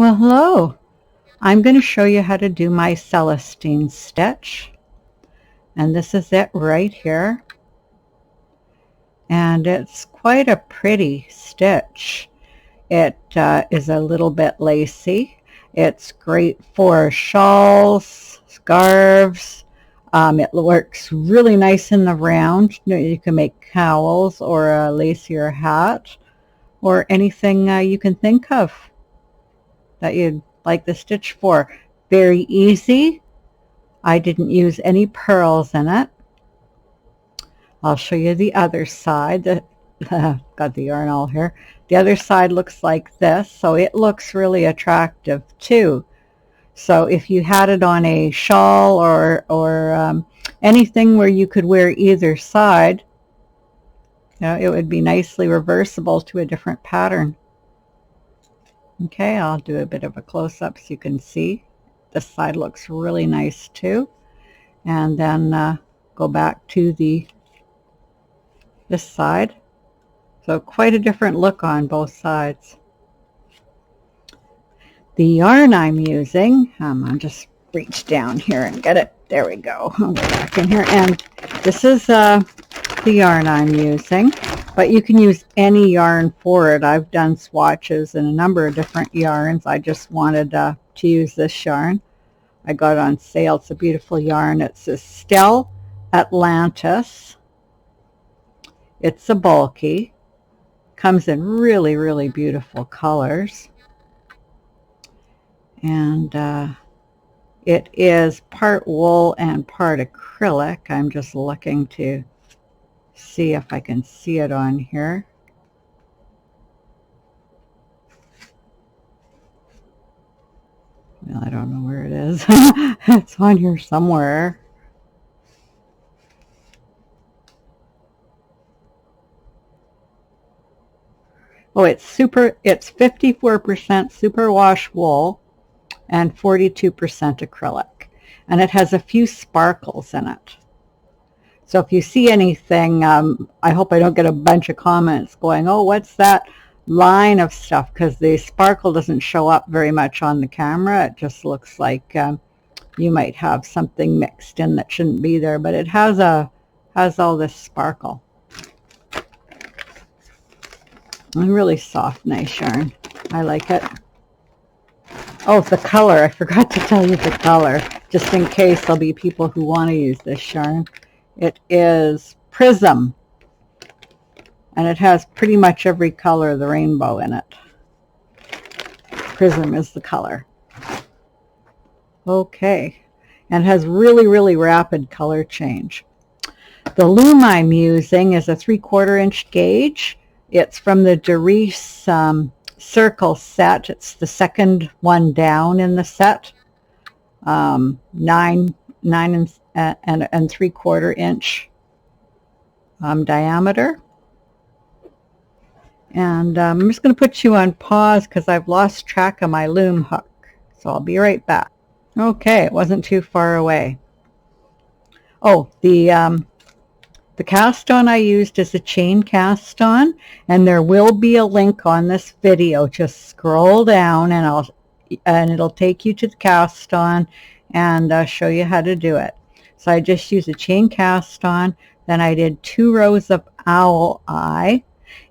Well, hello. I'm going to show you how to do my Celestine stitch. And this is it right here. And it's quite a pretty stitch. It is a little bit lacy. It's great for shawls, scarves. It works really nice in the round. You can make cowls or a lacier hat or anything you can think of that you'd like the stitch for. Very easy. I didn't use any purls in it. I'll show you the other side. Got the yarn all here. The other side looks like this, so it looks really attractive too. So if you had it on a shawl or anything where you could wear either side, it would be nicely reversible to a different pattern. Okay, I'll do a bit of a close-up so you can see. This side looks really nice too. And then go back to this side. So quite a different look on both sides. The yarn I'm using, I'll just reach down here and get it. There we go. I'll go back in here. And this is the yarn I'm using. But you can use any yarn for it. I've done swatches and a number of different yarns. I just wanted to use this yarn. I got it on sale. It's a beautiful yarn. It's a Stell Atlantis. It's a bulky. Comes in really, really beautiful colors. And it is part wool and part acrylic. I'm just looking to see if I can see it on here. Well, I don't know where it is. It's on here somewhere. Oh, it's 54% superwash wool and 42% acrylic. And it has a few sparkles in it. So if you see anything, I hope I don't get a bunch of comments going, oh, what's that line of stuff? Because the sparkle doesn't show up very much on the camera. It just looks like you might have something mixed in that shouldn't be there. But it has all this sparkle. And really soft, nice yarn. I like it. Oh, the color. I forgot to tell you the color, just in case there'll be people who want to use this yarn. It is Prism, and it has pretty much every color of the rainbow in it. Prism is the color. Okay, and has really, really rapid color change. The loom I'm using is a 3/4 inch gauge. It's from the Doris Circle set. It's the second one down in the set. 9 and 3/4 inch diameter. And I'm just going to put you on pause because I've lost track of my loom hook. So I'll be right back. Okay, it wasn't too far away. Oh, the cast on I used is a chain cast on, and there will be a link on this video. Just scroll down and it'll take you to the cast on and show you how to do it. So I just used a chain cast on, then I did 2 rows of owl eye,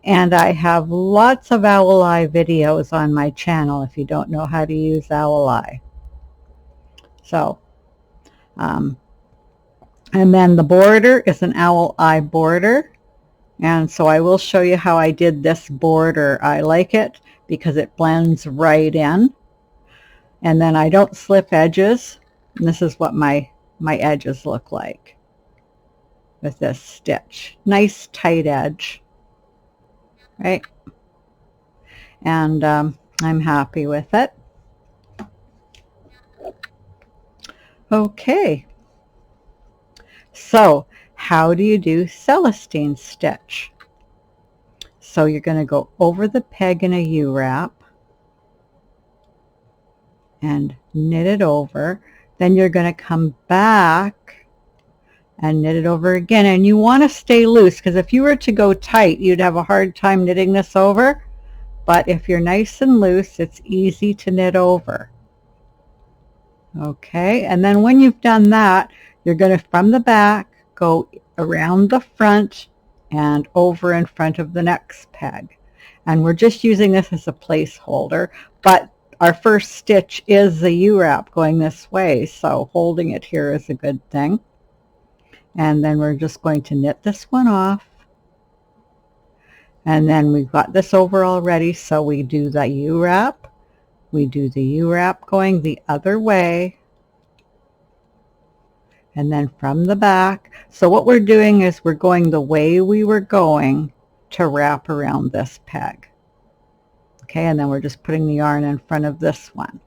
and I have lots of owl eye videos on my channel if you don't know how to use owl eye. So, and then the border is an owl eye border, and so I will show you how I did this border. I like it because it blends right in, and then I don't slip edges, and this is what my edges look like with this stitch. Nice tight edge, right? And I'm happy with it. Okay, so how do you do Celestine stitch? So you're going to go over the peg in a U-wrap and knit it over. Then you're going to come back and knit it over again. And you want to stay loose, because if you were to go tight, you'd have a hard time knitting this over. but if you're nice and loose, it's easy to knit over. Okay, and then when you've done that, you're going to, from the back, go around the front and over in front of the next peg. And we're just using this as a placeholder, but our first stitch is the U-wrap going this way, so holding it here is a good thing. And then we're just going to knit this one off. And then we've got this over already, so we do the U-wrap. We do the U-wrap going the other way. And then from the back. So what we're doing is we're going the way we were going to wrap around this peg. Okay, and then we're just putting the yarn in front of this one.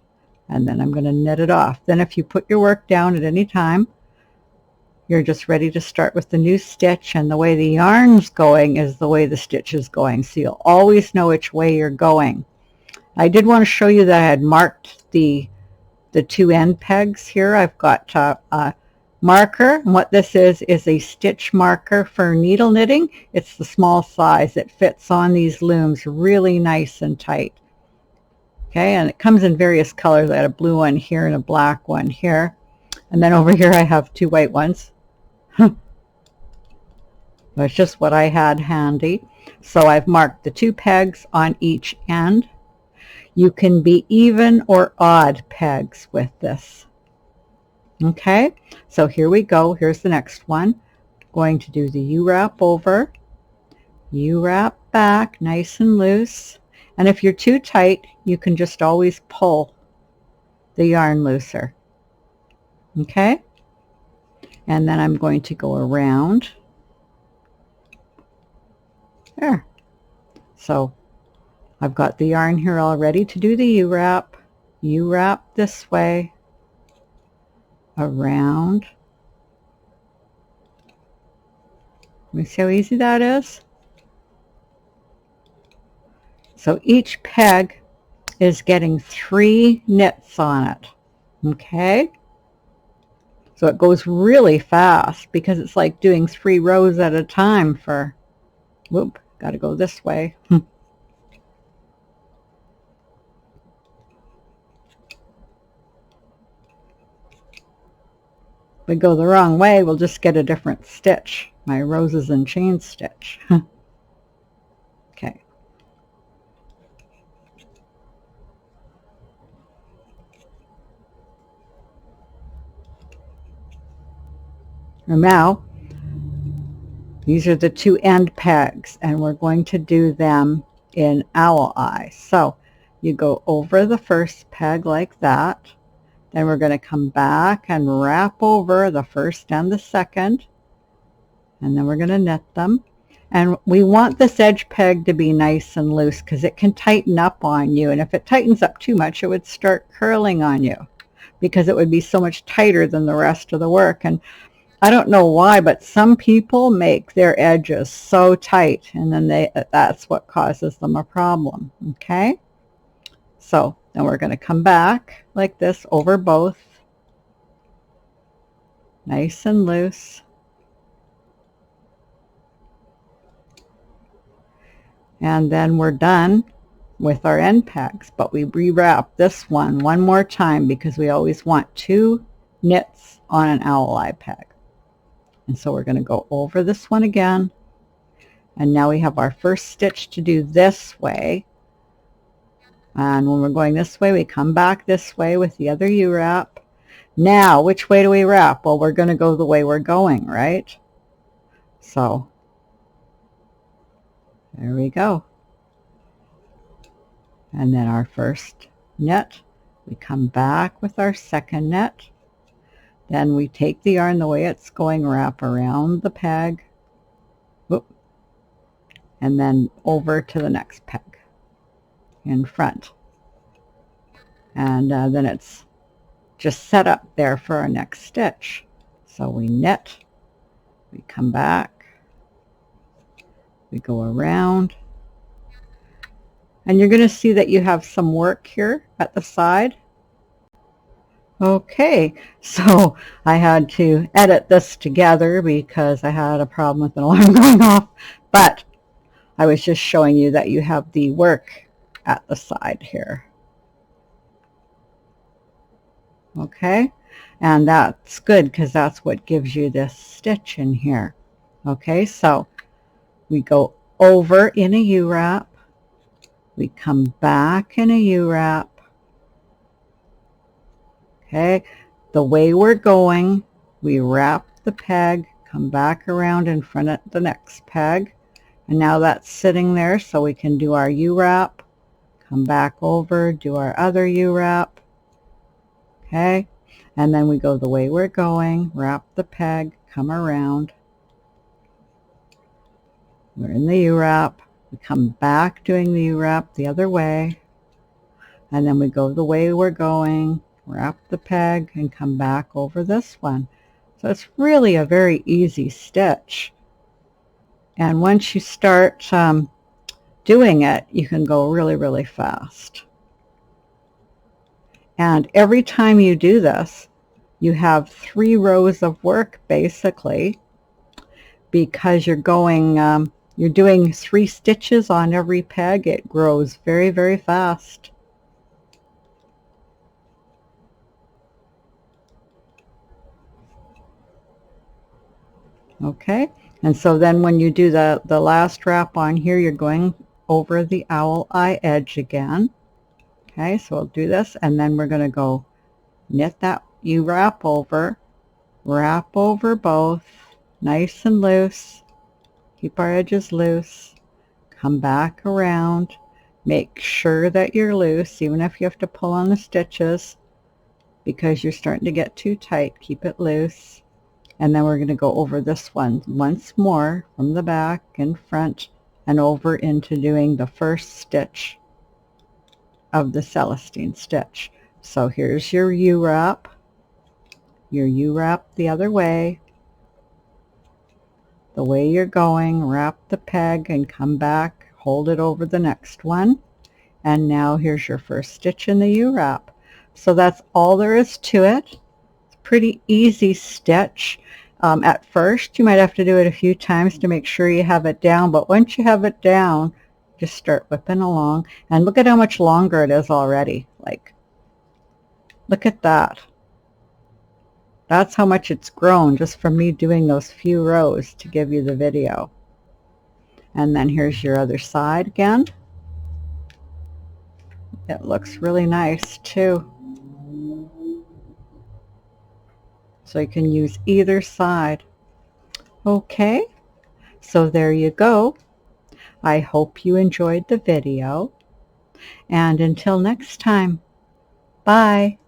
And then I'm going to knit it off. Then if you put your work down at any time, you're just ready to start with the new stitch, and the way the yarn's going is the way the stitch is going. So you'll always know which way you're going. I did want to show you that I had marked the two end pegs here. I've got a marker, and what this is a stitch marker for needle knitting. It's the small size. It fits on these looms really nice and tight. Okay, and it comes in various colors. I had a blue one here and a black one here. And then over here I have two white ones. That's just what I had handy. So I've marked the two pegs on each end. You can be even or odd pegs with this. Okay, so here we go. Here's the next one. Going to do the U-wrap over, U-wrap back, nice and loose. And if you're too tight, you can just always pull the yarn looser. Okay, and then I'm going to go around there. So I've got the yarn here all ready to do the U-wrap. U-wrap this way, around. Let me see how easy that is. So each peg is getting 3 knits on it. Okay, so it goes really fast because it's like doing 3 rows at a time for, whoop, got to go this way. If we go the wrong way, we'll just get a different stitch. My roses and chain stitch. Okay. And now, these are the 2 end pegs, and we're going to do them in owl eye. So you go over the first peg like that. Then we're going to come back and wrap over the first and the second. And then we're going to knit them. And we want this edge peg to be nice and loose because it can tighten up on you. And if it tightens up too much, it would start curling on you because it would be so much tighter than the rest of the work. And I don't know why, but some people make their edges so tight, and then that's what causes them a problem. Okay, so then we're going to come back like this over both, nice and loose, and then we're done with our end pegs. But we rewrap this one more time because we always want 2 knits on an owl eye peg. And so we're going to go over this one again, and now we have our first stitch to do this way. And when we're going this way, we come back this way with the other U-wrap. Now, which way do we wrap? Well, we're going to go the way we're going, right? So there we go. And then our first knit, we come back with our second knit. Then we take the yarn the way it's going, wrap around the peg, whoop, and then over to the next peg in front. And then it's just set up there for our next stitch. So we knit, we come back, we go around, and you're going to see that you have some work here at the side. Okay, so I had to edit this together because I had a problem with an alarm going off, but I was just showing you that you have the work at the side here. Okay, and that's good because that's what gives you this stitch in here. Okay, so we go over in a U-wrap, we come back in a U-wrap. Okay, the way we're going, we wrap the peg, come back around in front of the next peg, and now that's sitting there, so we can do our U-wrap, come back over, do our other U-wrap. Okay, and then we go the way we're going, wrap the peg, come around, we're in the U-wrap, we come back doing the U-wrap the other way, and then we go the way we're going, wrap the peg, and come back over this one. So it's really a very easy stitch. And once you start doing it, you can go really, really fast. And every time you do this, you have 3 rows of work basically, because you're going, you're doing 3 stitches on every peg. It grows very, very fast. Okay, and so then when you do the last wrap on here, you're going over the owl eye edge again. Okay, so we'll do this, and then we're going to go knit that, you wrap over both, nice and loose, keep our edges loose, come back around, make sure that you're loose, even if you have to pull on the stitches, because you're starting to get too tight, keep it loose. And then we're going to go over this one once more from the back and front and over into doing the first stitch of the Celestine stitch. So here's your U-wrap, the other way, the way you're going, wrap the peg and come back, hold it over the next one, and now here's your first stitch in the U-wrap. So that's all there is to it. It's a pretty easy stitch. At first you might have to do it a few times to make sure you have it down, but once you have it down, just start whipping along, and look at how much longer it is already. Like, look at that. That's how much it's grown just from me doing those few rows to give you the video. And then here's your other side again. It looks really nice too. So you can use either side. Okay, so there you go. I hope you enjoyed the video, and until next time, bye.